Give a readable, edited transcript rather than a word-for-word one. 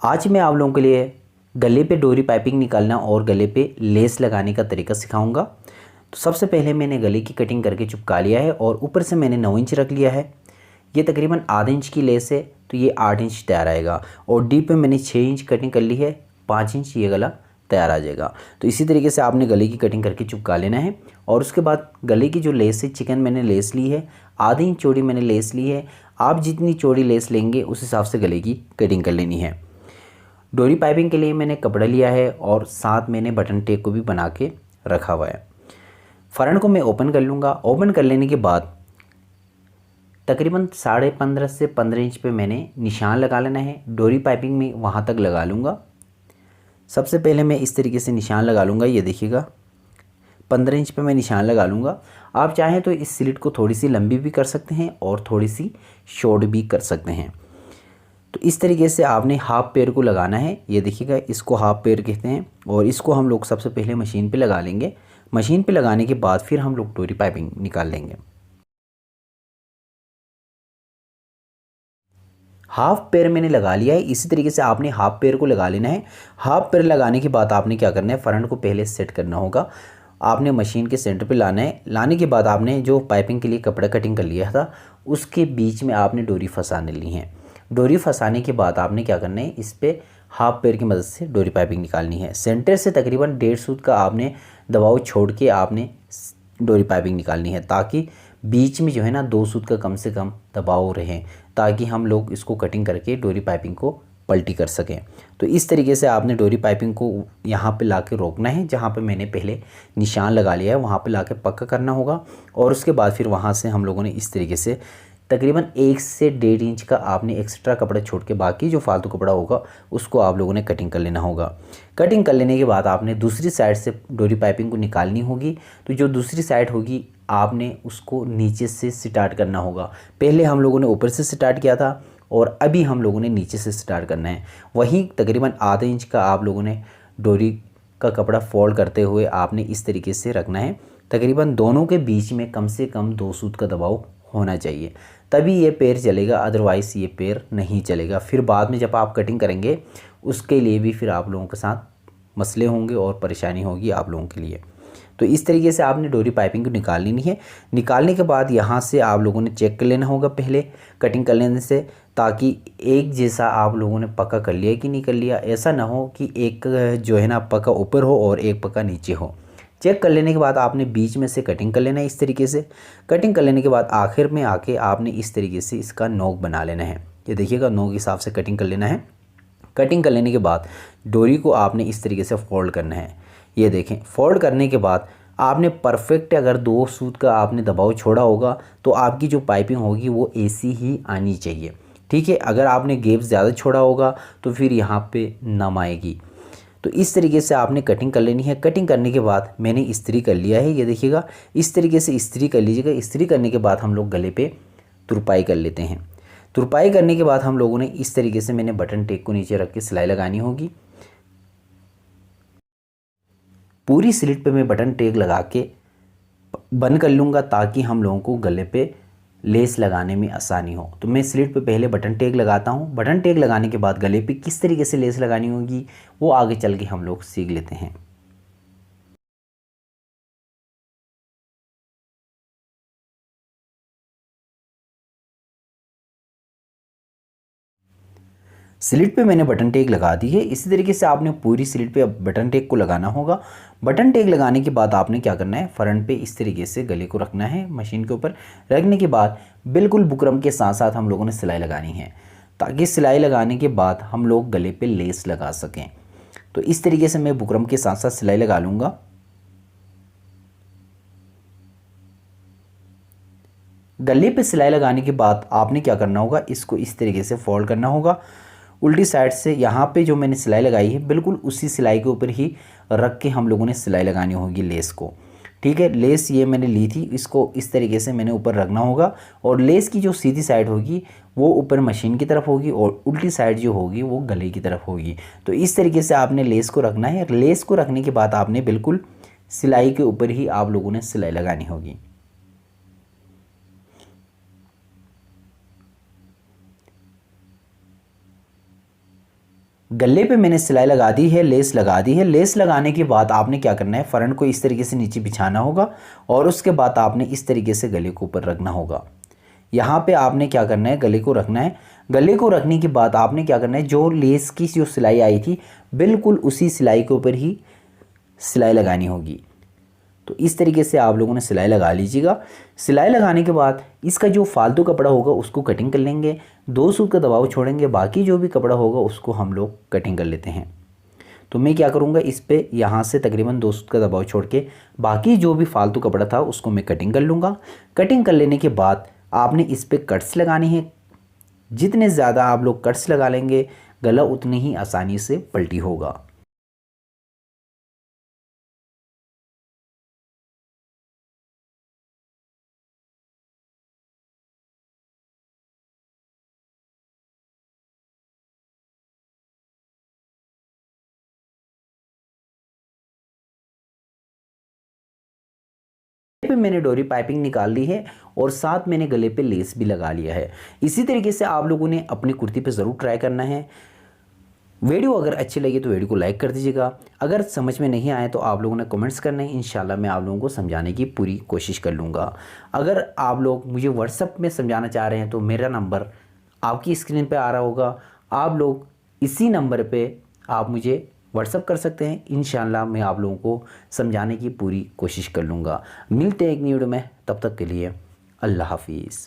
आज मैं आप लोगों के लिए गले पे डोरी पाइपिंग निकालना और गले पे लेस लगाने का तरीका सिखाऊंगा। तो सबसे पहले मैंने गले की कटिंग करके चिपका लिया है और ऊपर से मैंने 9 इंच रख लिया है। ये तकरीबन आधा इंच की लेस है तो ये 8 इंच तैयार आएगा। और डीप पे मैंने 6 इंच कटिंग कर ली है, 5 इंच ये गला तैयार आ जाएगा। तो इसी तरीके से आपने गले की कटिंग करके चिपका लेना है। और उसके बाद गले की जो लेस है, चिकन मैंने लेस ली है, आधी इंच चौड़ी मैंने लेस ली है। आप जितनी चौड़ी लेस लेंगे उस हिसाब से गले की कटिंग कर लेनी है। डोरी पाइपिंग के लिए मैंने कपड़ा लिया है और साथ मैंने बटन टेप को भी बना के रखा हुआ है। फ्रंट को मैं ओपन कर लूँगा। ओपन कर लेने के बाद तकरीबन 15.5 से 15 इंच पे मैंने निशान लगा लेना है। डोरी पाइपिंग में वहाँ तक लगा लूँगा। सबसे पहले मैं इस तरीके से निशान लगा लूँगा। ये देखिएगा 15 इंच पे मैं निशान लगा लूँगा। आप चाहें तो इस स्लिट को थोड़ी सी लंबी भी कर सकते हैं और थोड़ी सी शॉर्ट भी कर सकते हैं। तो इस तरीके से आपने हाफ पेयर को लगाना है। ये देखिएगा, इसको हाफ पेयर कहते हैं और इसको हम लोग सबसे पहले मशीन पे लगा लेंगे। मशीन पे लगाने के बाद फिर हम लोग डोरी पाइपिंग निकाल लेंगे। हाफ पेयर मैंने लगा लिया है। इसी तरीके से आपने हाफ पेयर को लगा लेना है। हाफ पेयर लगाने के बाद आपने क्या करना है, फ्रंट को पहले सेट करना होगा। आपने मशीन के सेंटर पे लाना है। लाने के बाद आपने जो पाइपिंग के लिए कपड़ा कटिंग कर लिया था उसके बीच में आपने डोरी फंसाने ली है। डोरी फंसाने के बाद आपने क्या करना है, इस पर हाफ पेयर की मदद से डोरी पाइपिंग निकालनी है। सेंटर से तकरीबन 1.5 सूत का आपने दबाव छोड़ के आपने डोरी पाइपिंग निकालनी है, ताकि बीच में जो है ना 2 सूत का कम से कम दबाव रहे, ताकि हम लोग इसको कटिंग करके डोरी पाइपिंग को पलटी कर सकें। तो इस तरीके से आपने डोरी पाइपिंग को यहाँ पे लाके रोकना है। जहाँ पे मैंने पहले निशान लगा लिया है वहाँ पे लाके पक्का करना होगा। और उसके बाद फिर वहाँ से हम लोगों ने इस तरीके से तकरीबन 1 से 1.5 इंच का आपने एक्स्ट्रा कपड़ा छोड़ के बाकी जो फालतू कपड़ा होगा उसको आप लोगों ने कटिंग कर लेना होगा। कटिंग कर लेने के बाद आपने दूसरी साइड से डोरी पाइपिंग को निकालनी होगी। तो जो दूसरी साइड होगी आपने उसको नीचे से स्टार्ट करना होगा। पहले हम लोगों ने ऊपर से स्टार्ट किया था और अभी हम लोगों ने नीचे से स्टार्ट करना है। वहीं तकरीबन आधे इंच का आप लोगों ने डोरी का कपड़ा फोल्ड करते हुए आपने इस तरीके से रखना है। तकरीबन दोनों के बीच में कम से कम 2 सूत का दबाव होना चाहिए, तभी ये पैर चलेगा, अदरवाइज़ ये पैर नहीं चलेगा। फिर बाद में जब आप कटिंग करेंगे उसके लिए भी फिर आप लोगों के साथ मसले होंगे और परेशानी होगी आप लोगों के लिए। तो इस तरीके से आपने डोरी पाइपिंग को निकाल लेनी है। निकालने के बाद यहाँ से आप लोगों ने चेक कर लेना होगा पहले कटिंग कर लेने से, ताकि एक जैसा आप लोगों ने पक्का कर लिया कि नहीं कर लिया। ऐसा ना हो कि एक जो है ना पक्का ऊपर हो और एक पक्का नीचे हो। चेक कर लेने के बाद आपने बीच में से कटिंग कर लेना है। इस तरीके से कटिंग कर लेने के बाद आखिर में आके आपने इस तरीके से इसका नोक बना लेना है। ये देखिएगा, नोक के हिसाब से कटिंग कर लेना है। कटिंग कर लेने के बाद डोरी को आपने इस तरीके से फोल्ड करना है। ये देखें, फोल्ड करने के बाद आपने परफेक्ट अगर 2 सूत का आपने दबाव छोड़ा होगा तो आपकी जो पाइपिंग होगी वो ऐसी ही आनी चाहिए। ठीक है, अगर आपने गैप ज़्यादा छोड़ा होगा तो फिर यहाँ पे नम आएगी। तो इस तरीके से आपने कटिंग कर लेनी है। कटिंग करने के बाद मैंने इस्त्री कर लिया है। ये देखिएगा, इस तरीके से इस्त्री कर लीजिएगा। इस्त्री करने के बाद हम लोग गले पे तुरपाई कर लेते हैं। तुरपाई करने के बाद हम लोगों ने इस तरीके से मैंने बटन टेक को नीचे रख के सिलाई लगानी होगी। पूरी स्लिट पे मैं बटन टेक लगा के बंद कर लूँगा, ताकि हम लोगों को गले पे लेस लगाने में आसानी हो। तो मैं स्लिट पे पहले बटन टेक लगाता हूँ। बटन टेक लगाने के बाद गले पे किस तरीके से लेस लगानी होगी वो आगे चल के हम लोग सीख लेते हैं। स्लिट पे मैंने बटन टेक लगा दी है। इसी तरीके से आपने पूरी स्लिट पे बटन टेक को लगाना होगा। बटन टेक लगाने के बाद आपने क्या करना है, फ्रंट पे इस तरीके से गले को रखना है। मशीन के ऊपर रखने के बाद बिल्कुल बुकरम के साथ साथ हम लोगों ने सिलाई लगानी है, ताकि सिलाई लगाने के बाद हम लोग गले पे लेस लगा सकें। तो इस तरीके से मैं बुकरम के साथ साथ सिलाई लगा लूँगा। गले पे सिलाई लगाने के बाद आपने क्या करना होगा, इसको इस तरीके से फोल्ड करना होगा उल्टी साइड से। यहाँ पे जो मैंने सिलाई लगाई है बिल्कुल उसी सिलाई के ऊपर ही रख के हम लोगों ने सिलाई लगानी होगी लेस को। ठीक है, लेस ये मैंने ली थी, इसको इस तरीके से मैंने ऊपर रखना होगा। और लेस की जो सीधी साइड होगी वो ऊपर मशीन की तरफ होगी और उल्टी साइड जो होगी वो गले की तरफ होगी। तो इस तरीके से आपने लेस को रखना है। लेस को रखने के बाद आपने बिल्कुल सिलाई के ऊपर ही आप लोगों ने सिलाई लगानी होगी। गले पे मैंने सिलाई लगा दी है, लेस लगा दी है। लेस लगाने के बाद आपने क्या करना है, फ्रंट को इस तरीके से नीचे बिछाना होगा और उसके बाद आपने इस तरीके से गले को ऊपर रखना होगा। यहाँ पे आपने क्या करना है, गले को रखना है। गले को रखने के बाद आपने क्या करना है, जो लेस की जो सिलाई आई थी बिल्कुल उसी सिलाई के ऊपर ही सिलाई लगानी होगी। तो इस तरीके से आप लोगों ने सिलाई लगा लीजिएगा। सिलाई लगाने के बाद इसका जो फालतू कपड़ा होगा उसको कटिंग कर लेंगे। 2 सूत का दबाव छोड़ेंगे, बाकी जो भी कपड़ा होगा उसको हम लोग कटिंग कर लेते हैं। तो मैं क्या करूँगा, इस पे यहाँ से तकरीबन 2 सूत का दबाव छोड़ के बाकी जो भी फालतू कपड़ा था उसको मैं कटिंग कर लूँगा। कटिंग कर लेने के बाद आपने इस पर कट्स लगाने हैं। जितने ज़्यादा आप लोग कट्स लगा लेंगे गला उतनी ही आसानी से पलटी होगा। पे मैंने डोरी पाइपिंग निकाल ली है और साथ मैंने गले पे लेस भी लगा लिया है। इसी तरीके से आप लोगों ने अपनी कुर्ती पे ज़रूर ट्राई करना है। वीडियो अगर अच्छी लगी तो वीडियो को लाइक कर दीजिएगा। अगर समझ में नहीं आए तो आप लोगों ने कमेंट्स करना है, इंशाल्लाह मैं आप लोगों को समझाने की पूरी कोशिश कर लूँगा। अगर आप लोग मुझे व्हाट्सएप में समझाना चाह रहे हैं तो मेरा नंबर आपकी स्क्रीन पे आ रहा होगा। आप लोग इसी नंबर पे आप मुझे व्हाट्सएप कर सकते हैं। इंशाल्लाह मैं आप लोगों को समझाने की पूरी कोशिश कर लूँगा। मिलते हैं एक न्यू वीडियो में, तब तक के लिए अल्लाह हाफिज़।